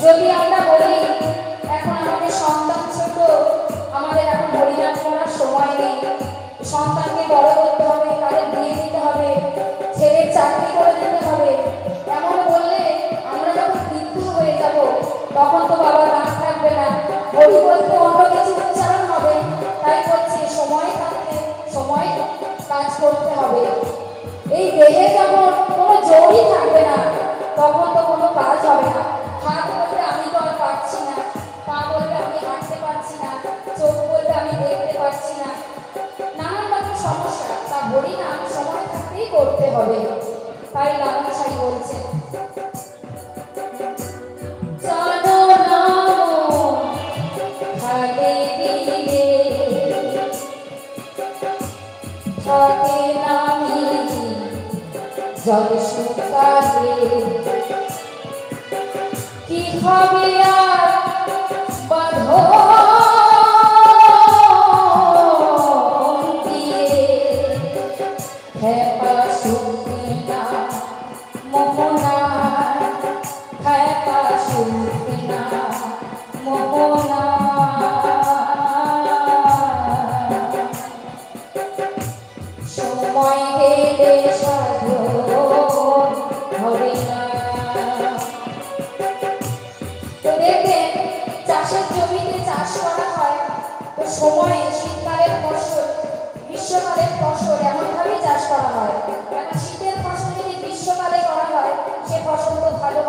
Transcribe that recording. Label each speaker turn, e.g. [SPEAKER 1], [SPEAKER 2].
[SPEAKER 1] যদি আমরা বলি এখন আমাদের সন্তান ছোট, আমাদের এখন হরিনাম করার সময় নেই, সন্তানকে বড় করতে হবে, তাদের বিয়ে দিতে হবে, ছেলের চাকরি করে দিতে হবে, এমন বললে আমরা যখন বৃদ্ধ হয়ে যাব তখন তো বাবা নাম থাকবে না, হরি বলতে অন্য কিছু উচ্চারণ হবে। তাই বলছে সময় থাকতে সময় কাজ করতে হবে। এই দেহে যখন কোনো জোরই থাকবে না তখন তো কোনো কাজ হবে না। হাত বলতে আমি তো আর পারছি না, পা বলতে আমি হাঁটতে পারছি না, চোখ বলতে আমি দেখতে পারছি না, নানান রকম সমস্যা, তা বলি না সময় থাকতেই করতে হবে। তাই লালন সাই বলছে জল শুকাবে কি হবে আর বাঁধন দিয়ে হেপা শুনবে না মোহনা, হেপা শুনবে না মোহনা। সময় গেলে সময়ে শীতকালের ফসল গ্রীষ্মকালের ফসল এমনভাবেই চাষ করা হয়। শীতের ফসল যদি গ্রীষ্মকালে করা হয় সে ফসল তো ভালো